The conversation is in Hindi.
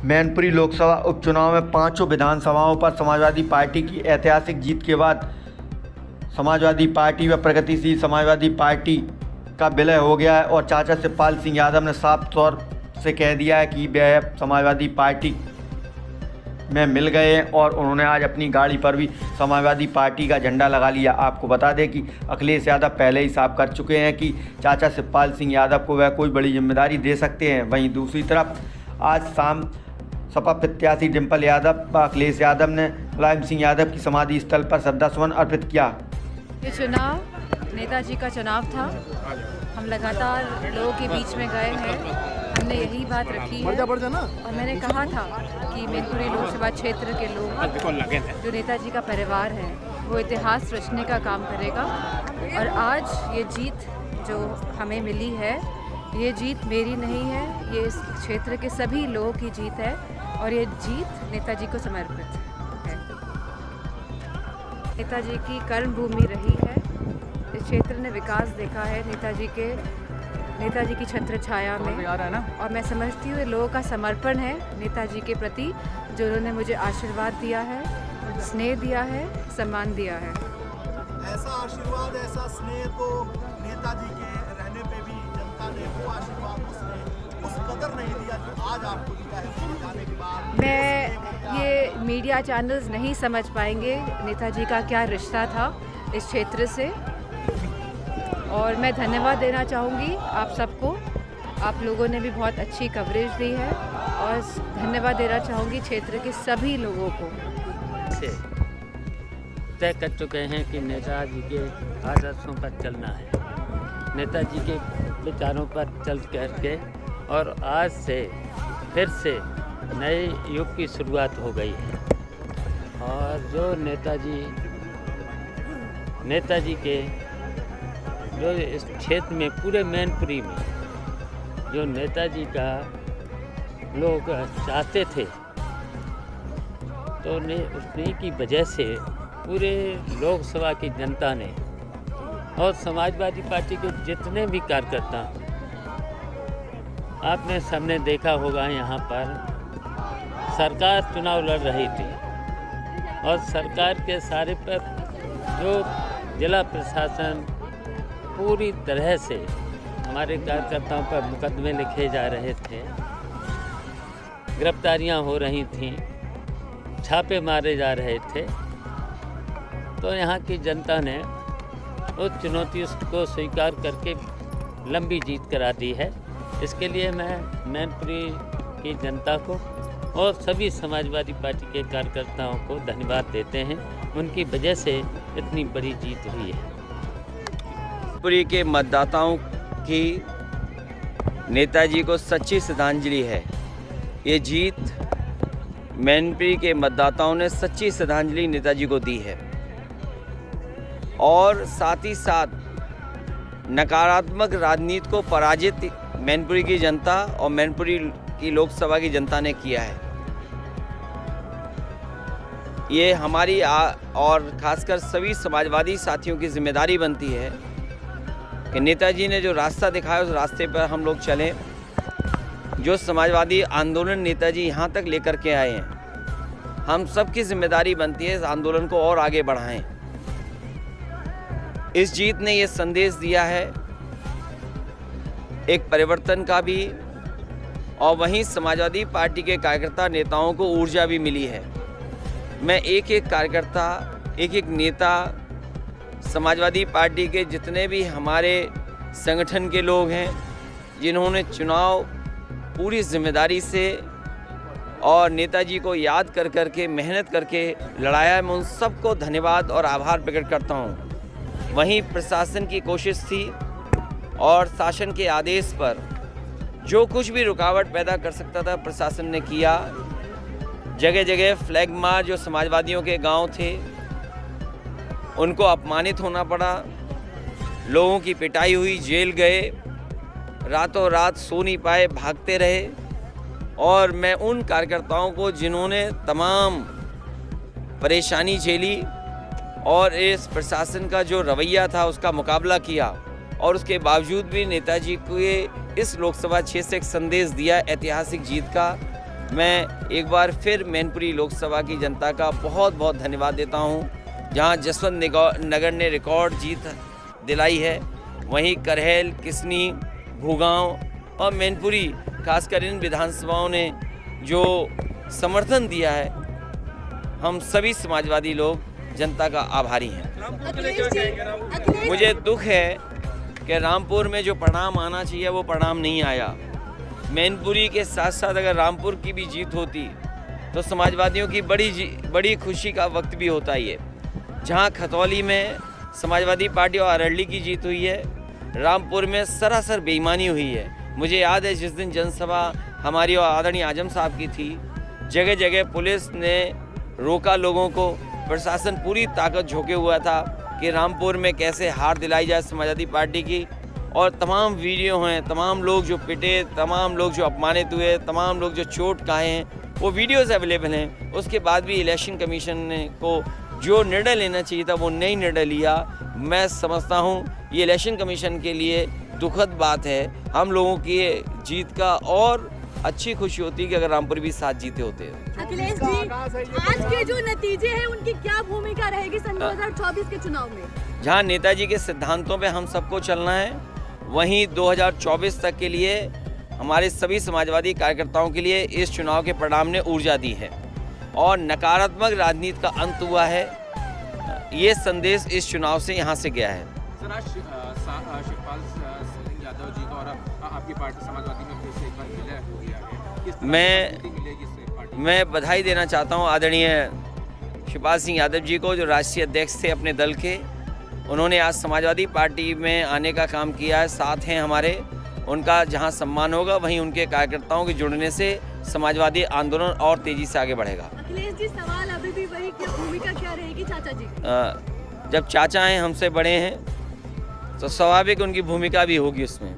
मैनपुरी लोकसभा उपचुनाव में पांचों विधानसभाओं पर समाजवादी पार्टी की ऐतिहासिक जीत के बाद समाजवादी पार्टी व प्रगतिशील समाजवादी पार्टी का विलय हो गया है और चाचा शिवपाल सिंह यादव ने साफ तौर से कह दिया है कि वह समाजवादी पार्टी में मिल गए हैं और उन्होंने आज अपनी गाड़ी पर भी समाजवादी पार्टी का झंडा लगा लिया। आपको बता दें कि अखिलेश यादव पहले ही साफ कर चुके हैं कि चाचा शिवपाल सिंह यादव को वह कोई बड़ी जिम्मेदारी दे सकते हैं। वहीं दूसरी तरफ आज शाम सपा प्रत्याशी डिम्पल यादव व अखिलेश यादव ने मुलायम सिंह यादव की समाधि स्थल पर श्रद्धासुमन अर्पित किया। ये चुनाव नेताजी का चुनाव था। हम लगातार लोगों के बीच में गए हैं, हमने यही बात रखी है और मैंने कहा था कि मैनपुरी लोकसभा क्षेत्र के लोग जो नेताजी का परिवार है वो इतिहास रचने का काम करेगा। और आज ये जीत जो हमें मिली है, ये जीत मेरी नहीं है, ये इस क्षेत्र के सभी लोगों की जीत है और ये जीत नेताजी को समर्पित है। नेताजी की कर्मभूमि रही है, इस क्षेत्र ने विकास देखा है नेताजी की छत्र छाया में। और मैं समझती हूँ लोगों का समर्पण है नेताजी के प्रति, जो उन्होंने मुझे आशीर्वाद दिया है, स्नेह दिया है, सम्मान दिया है। ऐसा आशीर्वाद, ऐसा स्नेह तो नेताजी के रहने पे भी जनता ने वो आशीर्वाद उस कदर नहीं दिया जो आज आपको दिया है उनके जाने के बाद। मैं ये मीडिया चैनल्स नहीं समझ पाएंगे नेताजी का क्या रिश्ता था इस क्षेत्र से। और मैं धन्यवाद देना चाहूँगी आप सबको, आप लोगों ने भी बहुत अच्छी कवरेज दी है और धन्यवाद देना चाहूँगी क्षेत्र के सभी लोगों को। तय कर चुके हैं कि नेताजी के आदर्शों पर चलना है, नेताजी के विचारों पर चल करके, और आज से फिर से नए युग की शुरुआत हो गई है। और जो नेताजी के जो इस क्षेत्र में पूरे मैनपुरी में जो नेताजी का लोग चाहते थे, तो उसने की वजह से पूरे लोकसभा की जनता ने और समाजवादी पार्टी के जितने भी कार्यकर्ता, आपने सबने देखा होगा यहाँ पर सरकार चुनाव लड़ रही थी और सरकार के सारे पर जो जिला प्रशासन पूरी तरह से हमारे कार्यकर्ताओं पर मुकदमे लिखे जा रहे थे, गिरफ्तारियां हो रही थीं, छापे मारे जा रहे थे, तो यहाँ की जनता ने उस चुनौती को स्वीकार करके लंबी जीत करा दी है। इसके लिए मैं मैनपुरी की जनता को और सभी समाजवादी पार्टी के कार्यकर्ताओं को धन्यवाद देते हैं, उनकी वजह से इतनी बड़ी जीत हुई है। मैनपुरी के मतदाताओं की नेताजी को सच्ची श्रद्धांजलि है। ये जीत मैनपुरी के मतदाताओं ने सच्ची श्रद्धांजलि नेताजी को दी है और साथ ही साथ नकारात्मक राजनीति को पराजित मैनपुरी की जनता और मैनपुरी की लोकसभा की जनता ने किया है। ये हमारी और खासकर सभी समाजवादी साथियों की जिम्मेदारी बनती है कि नेताजी ने जो रास्ता दिखाया उस रास्ते पर हम लोग चलें। जो समाजवादी आंदोलन नेताजी यहाँ तक लेकर के आए हैं, हम सब की जिम्मेदारी बनती है इस आंदोलन को और आगे बढ़ाएं। इस जीत ने ये संदेश दिया है एक परिवर्तन का भी, और वहीं समाजवादी पार्टी के कार्यकर्ता नेताओं को ऊर्जा भी मिली है। मैं एक एक कार्यकर्ता, एक एक नेता, समाजवादी पार्टी के जितने भी हमारे संगठन के लोग हैं जिन्होंने चुनाव पूरी जिम्मेदारी से और नेताजी को याद कर करके मेहनत करके लड़ाया है, मैं उन सबको धन्यवाद और आभार प्रकट करता हूं। वहीं प्रशासन की कोशिश थी और शासन के आदेश पर जो कुछ भी रुकावट पैदा कर सकता था प्रशासन ने किया। जगह जगह फ्लैग मार्च जो समाजवादियों के गांव थे उनको अपमानित होना पड़ा, लोगों की पिटाई हुई, जेल गए, रातों रात सो नहीं पाए, भागते रहे। और मैं उन कार्यकर्ताओं को जिन्होंने तमाम परेशानी झेली और इस प्रशासन का जो रवैया था उसका मुकाबला किया और उसके बावजूद भी नेताजी को इस लोकसभा क्षेत्र से एक संदेश दिया ऐतिहासिक जीत का, मैं एक बार फिर मैनपुरी लोकसभा की जनता का बहुत बहुत धन्यवाद देता हूं, जहां जसवंत नगर ने रिकॉर्ड जीत दिलाई है, वहीं करहल, किसनी, भूगांव और मैनपुरी खासकर इन विधानसभाओं ने जो समर्थन दिया है, हम सभी समाजवादी लोग जनता का आभारी हैं। मुझे दुख है कि रामपुर में जो परिणाम आना चाहिए वो परिणाम नहीं आया। मैनपुरी के साथ साथ अगर रामपुर की भी जीत होती तो समाजवादियों की बड़ी खुशी का वक्त भी होता ही है। जहां खतौली में समाजवादी पार्टी और अरवली की जीत हुई है, रामपुर में सरासर बेईमानी हुई है। मुझे याद है जिस दिन जनसभा हमारी और आदरणीय आजम साहब की थी, जगह जगह पुलिस ने रोका लोगों को, प्रशासन पूरी ताकत झोंके हुआ था कि रामपुर में कैसे हार दिलाई जाए समाजवादी पार्टी की। और तमाम वीडियो हैं, तमाम लोग जो पिटे, तमाम लोग जो अपमानित हुए, तमाम लोग जो चोट खाए हैं, वो वीडियोज़ अवेलेबल हैं। उसके बाद भी इलेक्शन कमीशन ने को जो निर्णय लेना चाहिए था वो नहीं निर्णय लिया। मैं समझता हूँ ये इलेक्शन कमीशन के लिए दुखद बात है। हम लोगों की जीत का और अच्छी खुशी होती कि अगर रामपुर भी 7 जीते होते हैं। अखिलेश जी, आज के जो नतीजे हैं उनकी क्या भूमिका रहेगी सन 2024 के चुनाव में? जहां नेताजी के सिद्धांतों पे हम सबको चलना है, वहीं 2024 तक के लिए हमारे सभी समाजवादी कार्यकर्ताओं के लिए इस चुनाव के परिणाम ने ऊर्जा दी है और नकारात्मक राजनीति का अंत हुआ है। ये संदेश इस चुनाव से यहाँ से गया है। सर, आज शिवपाल सिंह यादव जी का और आपकी पार्टी समाजवादी में फिर से एक बार विलय हो गया है। किस तरह की मजबूती मिलेगी इससे पार्टी को? मैं बधाई देना चाहता हूँ आदरणीय शिवपाल सिंह यादव जी को, जो राष्ट्रीय अध्यक्ष थे अपने दल के। उन्होंने आज समाजवादी पार्टी में आने का काम किया है, साथ हैं हमारे। उनका जहां सम्मान होगा वहीं उनके कार्यकर्ताओं के जुड़ने से समाजवादी आंदोलन और तेजी से आगे बढ़ेगा। अखिलेश जी, सवाल अभी भी वही कि भूमिका क्या रहेगी चाचा जी की? जब चाचा हैं, हमसे बड़े हैं, तो स्वाभाविक उनकी भूमिका भी होगी उसमें।